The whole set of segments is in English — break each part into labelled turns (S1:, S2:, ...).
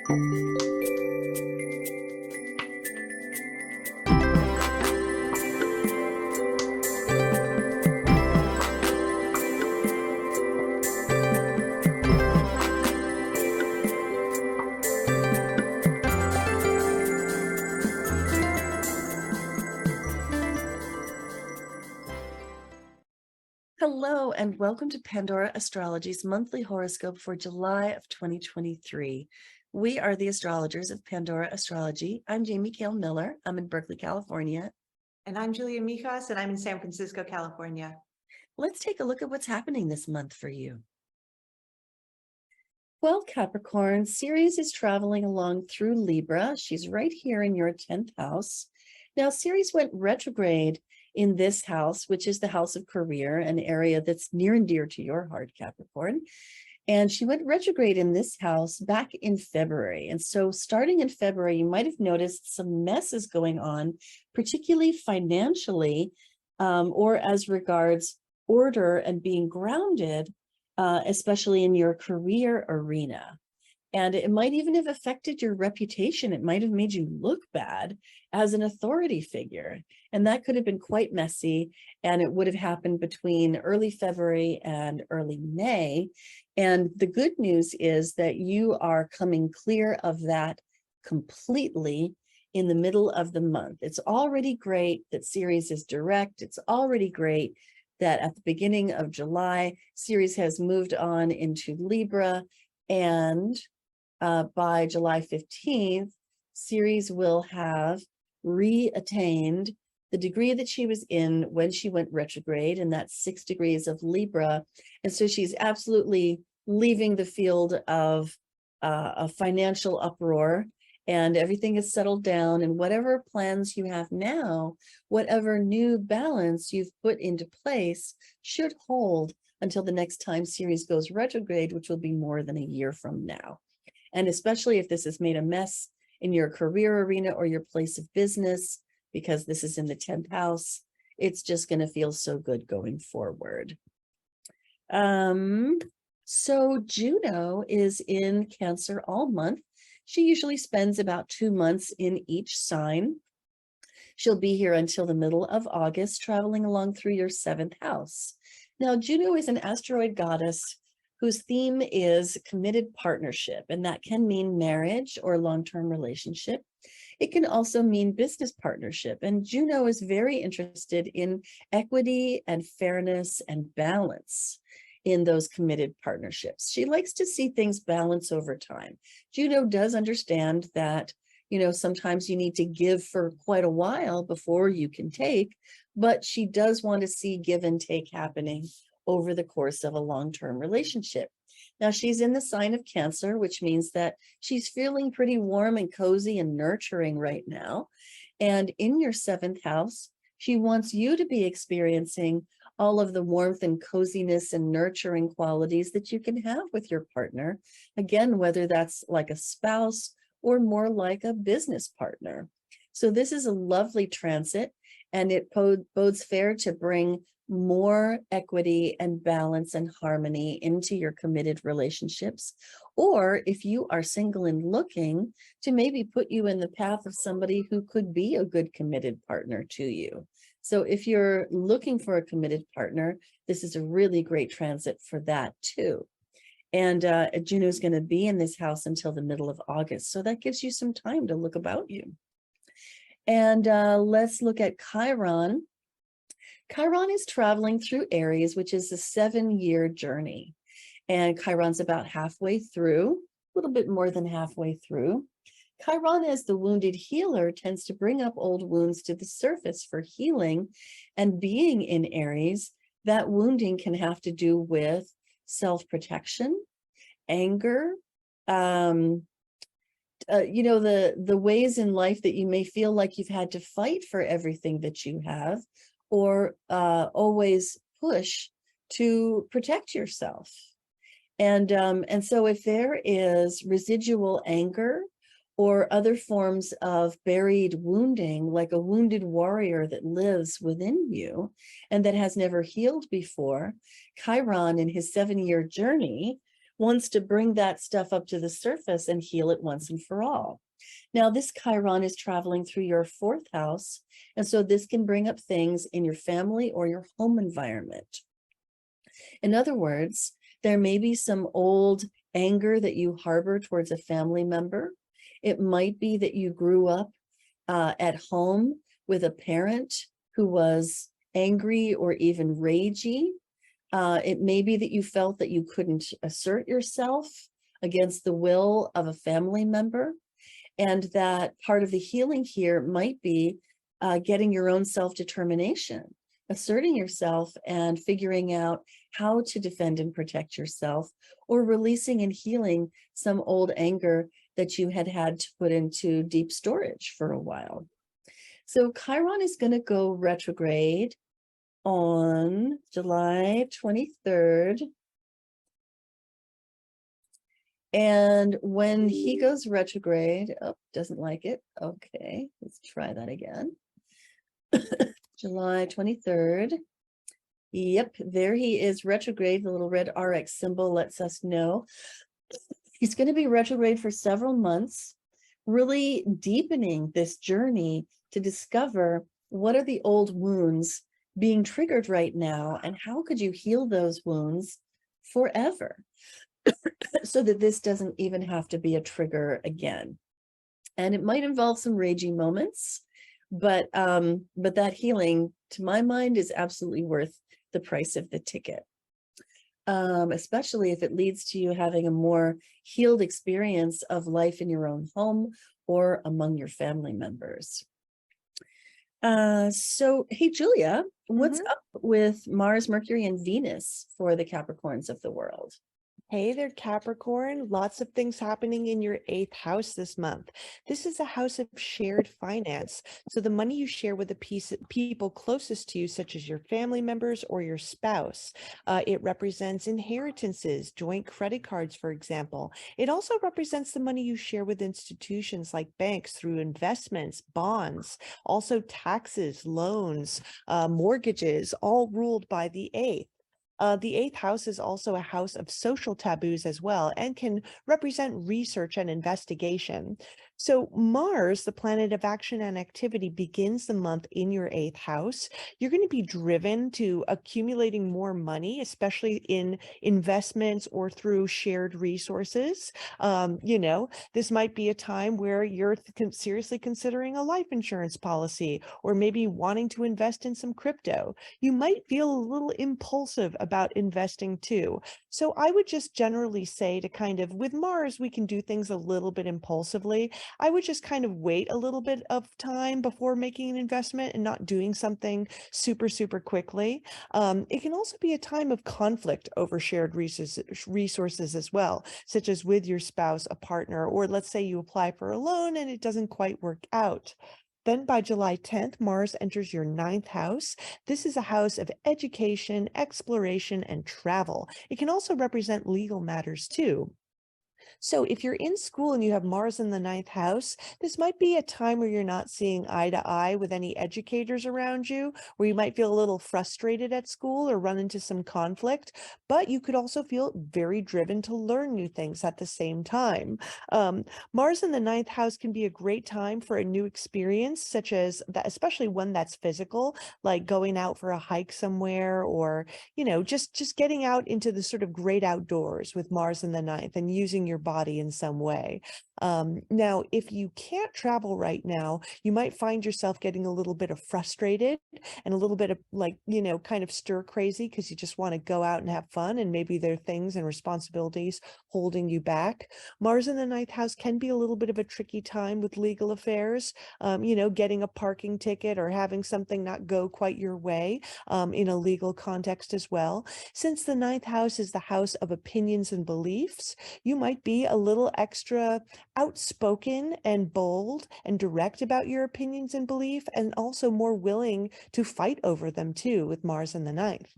S1: Hello, and welcome to Pandora Astrology's monthly horoscope for July of 2023. We are the astrologers of Pandora Astrology. I'm Jamie Kale Miller. I'm in Berkeley, California.
S2: And I'm Julia Mijas, and I'm in San Francisco, California.
S1: Let's take a look at what's happening this month for you. Well, Capricorn, Ceres is traveling along through Libra. She's right here in your 10th house. Now, Ceres went retrograde in this house, which is the house of career, an area that's near and dear to your heart, Capricorn. And she went retrograde in this house back in February. And so starting in February, you might have noticed some messes going on, particularly financially, or as regards order and being grounded, especially in your career arena. And it might even have affected your reputation. It might have made you look bad as an authority figure. And that could have been quite messy. And it would have happened between early February and early May. And the good news is that you are coming clear of that completely in the middle of the month. It's already great that Ceres is direct. It's already great that at the beginning of July, Ceres has moved on into Libra, and by July 15th, Ceres will have reattained the degree that she was in when she went retrograde, and that's 6 degrees of Libra. And so she's absolutely leaving the field of a financial uproar, and everything is settled down, and whatever plans you have now, whatever new balance you've put into place should hold until the next time Ceres goes retrograde, which will be more than a year from now. And especially if this has made a mess in your career arena or your place of business, because this is in the 10th house, it's just going to feel so good going forward. So Juno is in Cancer all month. She usually spends about 2 months in each sign. She'll be here until the middle of August, traveling along through your 7th house. Now, Juno is an asteroid goddess whose theme is committed partnership, and that can mean marriage or long-term relationship. It can also mean business partnership, and Juno is very interested in equity and fairness and balance in those committed partnerships. She likes to see things balance over time. Juno does understand that, sometimes you need to give for quite a while before you can take, but she does want to see give and take happening over the course of a long-term relationship. Now, she's in the sign of Cancer, which means that she's feeling pretty warm and cozy and nurturing right now. And in your 7th house, she wants you to be experiencing all of the warmth and coziness and nurturing qualities that you can have with your partner. Again, whether that's like a spouse or more like a business partner. So this is a lovely transit, and it bodes fair to bring more equity and balance and harmony into your committed relationships. Or if you are single and looking, to maybe put you in the path of somebody who could be a good committed partner to you. So if you're looking for a committed partner, this is a really great transit for that too. And Juno is going to be in this house until the middle of August. So that gives you some time to look about you. And let's look at Chiron. Chiron is traveling through Aries, which is a 7-year journey. And Chiron's about halfway through, a little bit more than halfway through. Chiron, as the wounded healer, tends to bring up old wounds to the surface for healing. And being in Aries, that wounding can have to do with self-protection, anger, the ways in life that you may feel like you've had to fight for everything that you have, or always push to protect yourself. And so if there is residual anger or other forms of buried wounding, like a wounded warrior that lives within you and that has never healed before, Chiron in his 7-year journey wants to bring that stuff up to the surface and heal it once and for all. Now, this Chiron is traveling through your fourth house, and so this can bring up things in your family or your home environment. In other words, there may be some old anger that you harbor towards a family member. It might be that you grew up at home with a parent who was angry or even ragey. It may be that you felt that you couldn't assert yourself against the will of a family member, and that part of the healing here might be getting your own self-determination, asserting yourself and figuring out how to defend and protect yourself, or releasing and healing some old anger that you had to put into deep storage for a while. So Chiron is going to go retrograde on July 23rd. And when he goes retrograde, oh, doesn't like it. Okay, let's try that again. July 23rd. Yep, there he is retrograde. The little red RX symbol lets us know. He's going to be retrograde for several months, really deepening this journey to discover what are the old wounds being triggered right now, and how could you heal those wounds forever so that this doesn't even have to be a trigger again. And it might involve some raging moments, but that healing, to my mind, is absolutely worth the price of the ticket. Especially if it leads to you having a more healed experience of life in your own home or among your family members. So, hey, Julia, what's up with Mars, Mercury, and Venus for the Capricorns of the world?
S3: Hey there, Capricorn. Lots of things happening in your 8th house this month. This is a house of shared finance. So the money you share with the people closest to you, such as your family members or your spouse. It represents inheritances, joint credit cards, for example. It also represents the money you share with institutions like banks through investments, bonds, also taxes, loans, mortgages, all ruled by the 8th. The 8th house is also a house of social taboos as well, and can represent research and investigation. So Mars, the planet of action and activity, begins the month in your 8th house. You're going to be driven to accumulating more money, especially in investments or through shared resources. This might be a time where you're seriously considering a life insurance policy, or maybe wanting to invest in some crypto. You might feel a little impulsive about investing too. So I would just generally say to kind of, with Mars, we can do things a little bit impulsively. I would just kind of wait a little bit of time before making an investment and not doing something super, super quickly. It can also be a time of conflict over shared resources as well, such as with your spouse, a partner, or let's say you apply for a loan and it doesn't quite work out. Then by July 10th, Mars enters your 9th house. This is a house of education, exploration, and travel. It can also represent legal matters too. So if you're in school and you have Mars in the 9th house, this might be a time where you're not seeing eye to eye with any educators around you, where you might feel a little frustrated at school or run into some conflict, but you could also feel very driven to learn new things at the same time. Mars in the 9th house can be a great time for a new experience, such as that, especially one that's physical, like going out for a hike somewhere, or, just getting out into the sort of great outdoors with Mars in the 9th and using your body in some way. Now, if you can't travel right now, you might find yourself getting a little bit of frustrated and a little bit of kind of stir crazy because you just want to go out and have fun, and maybe there are things and responsibilities holding you back. Mars in the 9th house can be a little bit of a tricky time with legal affairs, getting a parking ticket or having something not go quite your way in a legal context as well. Since the 9th house is the house of opinions and beliefs, you might be a little extra outspoken and bold and direct about your opinions and belief, and also more willing to fight over them too, with Mars in the ninth.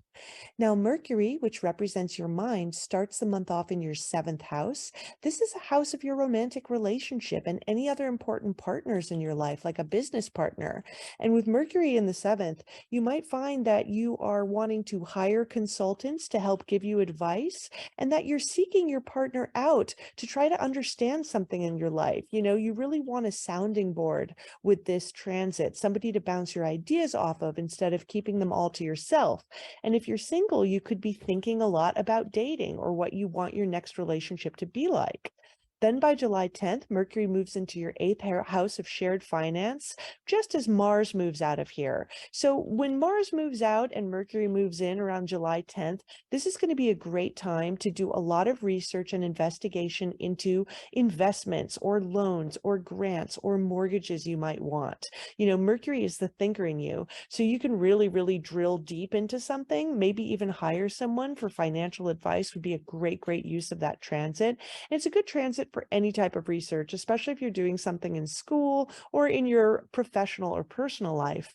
S3: Now, Mercury, which represents your mind, starts the month off in your seventh house. This is a house of your romantic relationship and any other important partners in your life, like a business partner. And with Mercury in the seventh, you might find that you are wanting to hire consultants to help give you advice, and that you're seeking your partner out to try to understand something in your life. You really want a sounding board with this transit, somebody to bounce your ideas off of instead of keeping them all to yourself. And if you're single, you could be thinking a lot about dating or what you want your next relationship to be like. Then by July 10th, Mercury moves into your eighth house of shared finance, just as Mars moves out of here. So when Mars moves out and Mercury moves in around July 10th, this is going to be a great time to do a lot of research and investigation into investments or loans or grants or mortgages you might want. Mercury is the thinker in you. So you can really, really drill deep into something, maybe even hire someone for financial advice would be a great, great use of that transit. And it's a good transit for any type of research, especially if you're doing something in school or in your professional or personal life.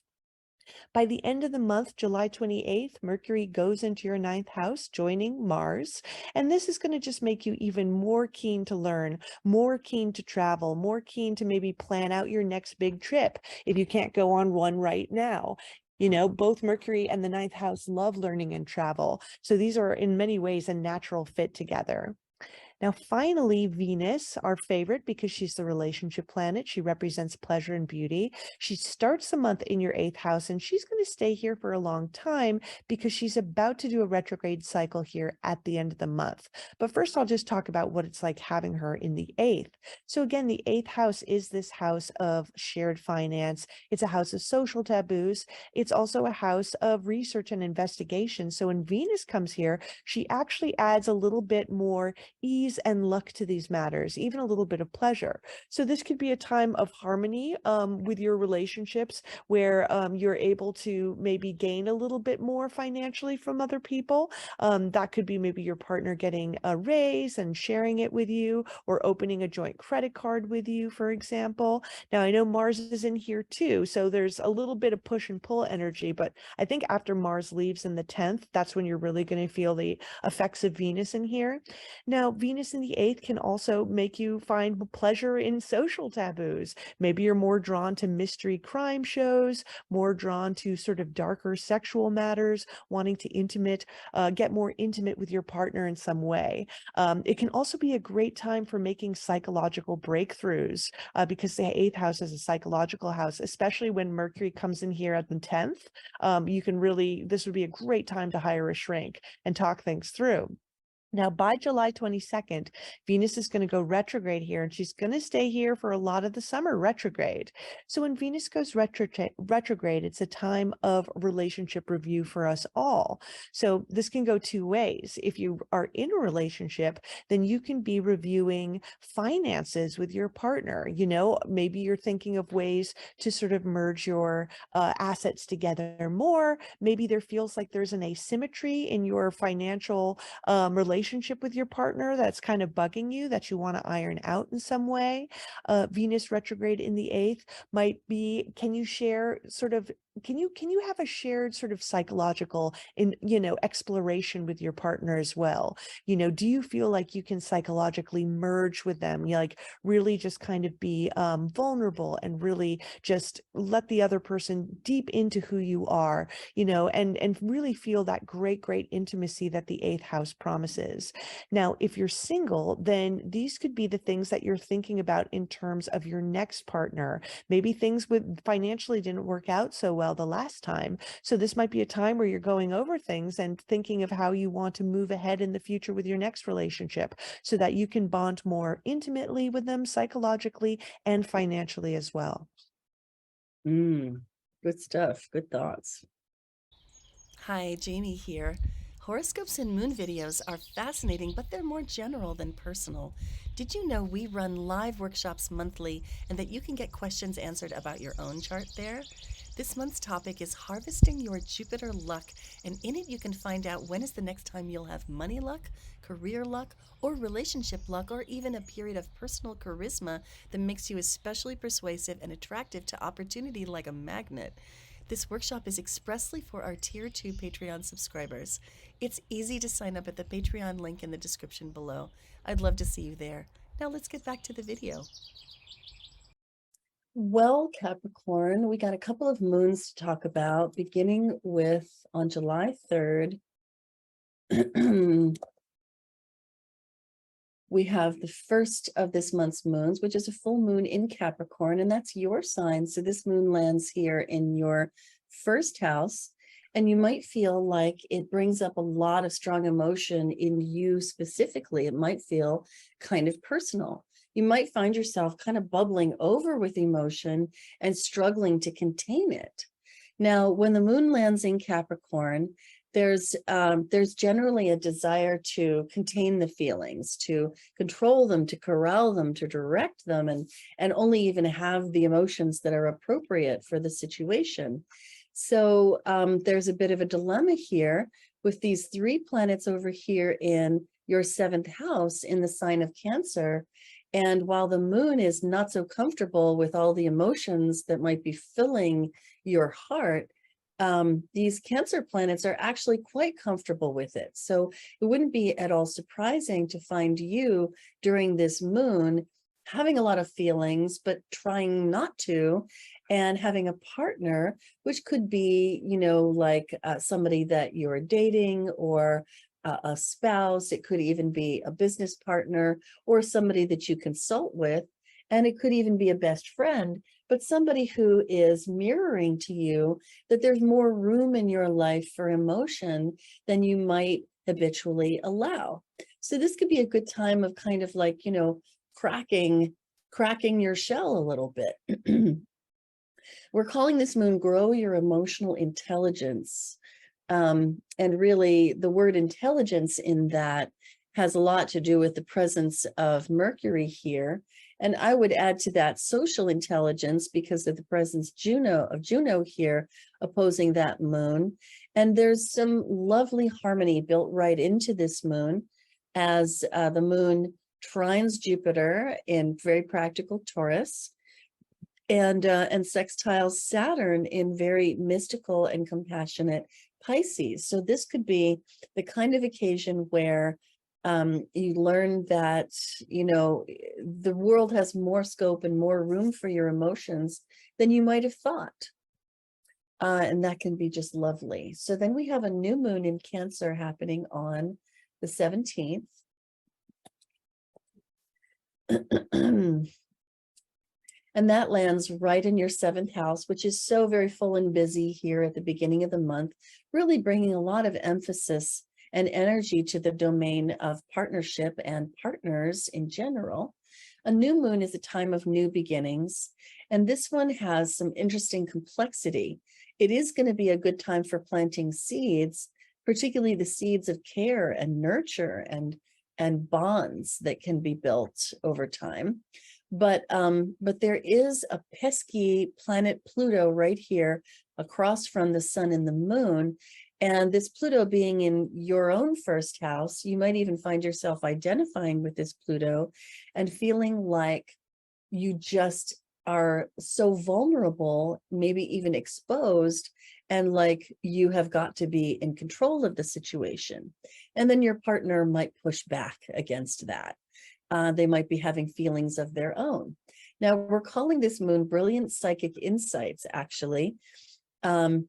S3: By the end of the month, July 28th, Mercury goes into your ninth house, joining Mars. And this is going to just make you even more keen to learn, more keen to travel, more keen to maybe plan out your next big trip if you can't go on one right now. Both Mercury and the ninth house love learning and travel. So these are in many ways a natural fit together. Now, finally, Venus, our favorite, because she's the relationship planet. She represents pleasure and beauty. She starts the month in your eighth house, and she's going to stay here for a long time because she's about to do a retrograde cycle here at the end of the month. But first, I'll just talk about what it's like having her in the eighth. So again, the eighth house is this house of shared finance. It's a house of social taboos. It's also a house of research and investigation. So when Venus comes here, she actually adds a little bit more ease and luck to these matters, even a little bit of pleasure. So this could be a time of harmony with your relationships where you're able to maybe gain a little bit more financially from other people. That could be maybe your partner getting a raise and sharing it with you, or opening a joint credit card with you, for example. Now, I know Mars is in here too, so there's a little bit of push and pull energy, but I think after Mars leaves in the 10th, that's when you're really going to feel the effects of Venus in here. Now, Venus in the eighth can also make you find pleasure in social taboos. Maybe you're more drawn to mystery crime shows, more drawn to sort of darker sexual matters, wanting to get more intimate with your partner in some way. It can also be a great time for making psychological breakthroughs because the eighth house is a psychological house, especially when Mercury comes in here at the 10th. This would be a great time to hire a shrink and talk things through. Now, by July 22nd, Venus is going to go retrograde here, and she's going to stay here for a lot of the summer retrograde. So when Venus goes retrograde, it's a time of relationship review for us all. So this can go two ways. If you are in a relationship, then you can be reviewing finances with your partner. Maybe you're thinking of ways to sort of merge your assets together more. Maybe there feels like there's an asymmetry in your financial relationship with your partner that's kind of bugging you, that you want to iron out in some way. Venus retrograde in the eighth might be, can you have a shared sort of psychological exploration with your partner as well? Do you feel like you can psychologically merge with them? Really just kind of be vulnerable and really just let the other person deep into who you are, and really feel that great, great intimacy that the eighth house promises. Now, if you're single, then these could be the things that you're thinking about in terms of your next partner. Maybe things financially didn't work out so well the last time. So this might be a time where you're going over things and thinking of how you want to move ahead in the future with your next relationship so that you can bond more intimately with them psychologically and financially as well.
S1: Good stuff. Good thoughts.
S4: Hi, Jamie here.
S1: Horoscopes and moon videos are fascinating, but they're more general than personal. Did you know we run live workshops monthly and that you can get questions answered about your own chart there? This month's topic is harvesting your Jupiter luck, and in it you can find out when is the next time you'll have money luck, career luck, or relationship luck, or even a period of personal charisma that makes you especially persuasive and attractive to opportunity like a magnet. This workshop is expressly for our Tier 2 Patreon subscribers. It's easy to sign up at the Patreon link in the description below. I'd love to see you there. Now let's get back to the video. Well, Capricorn, we got a couple of moons to talk about, beginning with on July 3rd. We have the first of this month's moons, which is a full moon in Capricorn, and that's your sign. So this moon lands here in your first house, and you might feel like it brings up a lot of strong emotion in you specifically. It might feel kind of personal. You might find yourself kind of bubbling over with emotion and struggling to contain it. Now, when the moon lands in Capricorn, there's generally a desire to contain the feelings, to control them, to corral them, to direct them, and only even have the emotions that are appropriate for the situation. So there's a bit of a dilemma here with these three planets over here in your seventh house in the sign of Cancer. And while the moon is not so comfortable with all the emotions that might be filling your heart, these Cancer planets are actually quite comfortable with it. So it wouldn't be at all surprising to find you during this moon having a lot of feelings, but trying not to, and having a partner, which could be, like somebody that you're dating, or a spouse. It could even be a business partner or somebody that you consult with. And it could even be a best friend, but somebody who is mirroring to you that there's more room in your life for emotion than you might habitually allow. So this could be a good time of kind of like, cracking your shell a little bit. We're calling this moon Grow Your Emotional Intelligence. And really the word intelligence in that has a lot to do with the presence of Mercury here. And I would add to that social intelligence because of the presence of Juno here opposing that moon. And there's some lovely harmony built right into this moon as the moon trines Jupiter in very practical Taurus, and sextiles Saturn in very mystical and compassionate Pisces. So this could be the kind of occasion where you learn that, the world has more scope and more room for your emotions than you might have thought. And that can be just lovely. So then we have a new moon in Cancer happening on the 17th. And that lands right in your seventh house, which is so very full and busy here at the beginning of the month, really bringing a lot of emphasis and energy to the domain of partnership and partners in general. A new moon is a time of new beginnings, and this one has some interesting complexity. It is going to be a good time for planting seeds, particularly the seeds of care and nurture and bonds that can be built over time. But there is a pesky planet Pluto right here across from the sun and the moon. And this Pluto being in your own first house, you might even find yourself identifying with this Pluto and feeling like you just are so vulnerable, maybe even exposed, and like you have got to be in control of the situation. And then your partner might push back against that. They might be having feelings of their own. Now, we're calling this moon Brilliant Psychic Insights, actually. And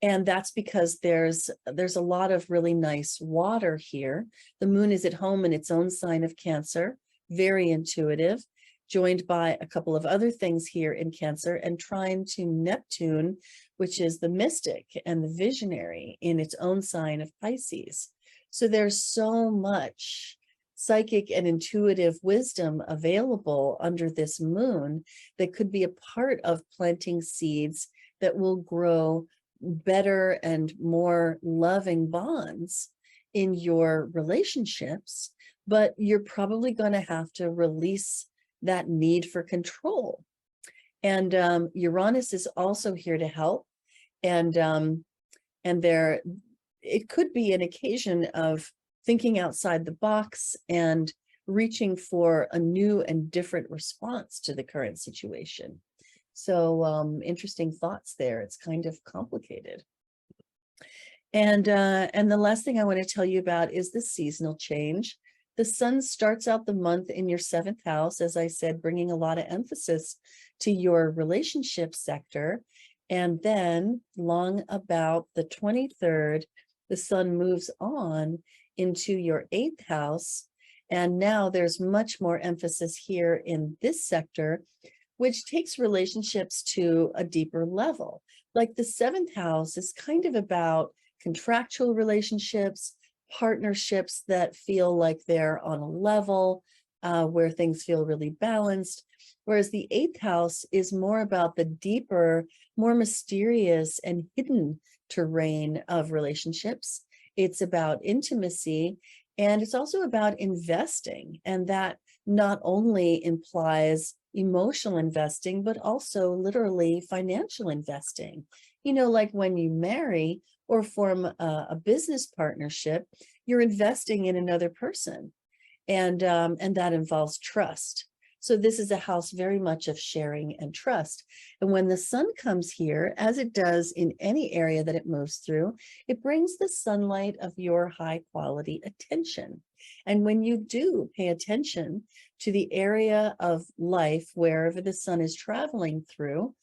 S1: that's because there's a lot of really nice water here. The moon is at home in its own sign of Cancer, very intuitive, joined by a couple of other things here in Cancer, and trine to Neptune, which is the mystic and the visionary in its own sign of Pisces. So there's so much psychic and intuitive wisdom available under this moon that could be a part of planting seeds that will grow better and more loving bonds in your relationships, but you're probably going to have to release that need for control. And Uranus is also here to help. And there, it could be an occasion of thinking outside the box and reaching for a new and different response to the current situation. So interesting thoughts there. It's kind of complicated. And the last thing I want to tell you about is the seasonal change. The sun starts out the month in your 7th house, as I said, bringing a lot of emphasis to your relationship sector. And then long about the 23rd, the sun moves on into your 8th house. And now there's much more emphasis here in this sector, which takes relationships to a deeper level. Like the 7th house is kind of about contractual relationships, partnerships that feel like they're on a level, where things feel really balanced. Whereas the 8th house is more about the deeper, more mysterious and hidden terrain of relationships. It's about intimacy, and it's also about investing. And that not only implies emotional investing, but also literally financial investing. You know, like when you marry or form a business partnership, you're investing in another person. And that involves trust. So this is a house very much of sharing and trust. And when the sun comes here, as it does in any area that it moves through, it brings the sunlight of your high quality attention. And when you do pay attention to the area of life wherever the sun is traveling through,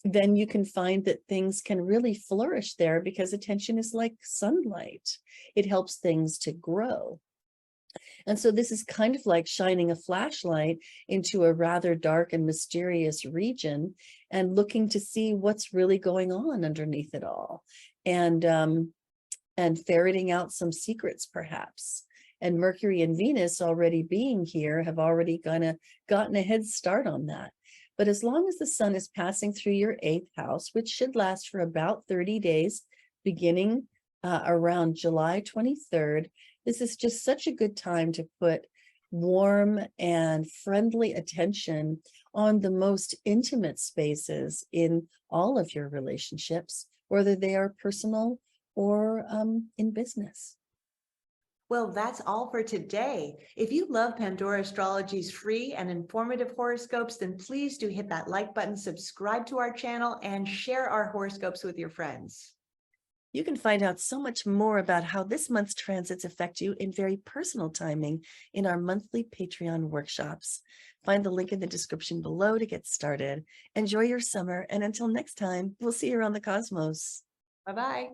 S1: then you can find that things can really flourish there, because attention is like sunlight. It helps things to grow. And so this is kind of like shining a flashlight into a rather dark and mysterious region and looking to see what's really going on underneath it all, and ferreting out some secrets perhaps. And Mercury and Venus already being here have already gotten a head start on that. But as long as the sun is passing through your 8th house, which should last for about 30 days, beginning around July 23rd, this is just such a good time to put warm and friendly attention on the most intimate spaces in all of your relationships, whether they are personal or in business.
S2: Well, that's all for today. If you love Pandora Astrology's free and informative horoscopes, then please do hit that like button, subscribe to our channel, and share our horoscopes with your friends.
S1: You can find out so much more about how this month's transits affect you in very personal timing in our monthly Patreon workshops. Find the link in the description below to get started. Enjoy your summer, and until next time, we'll see you around the cosmos.
S2: Bye-bye.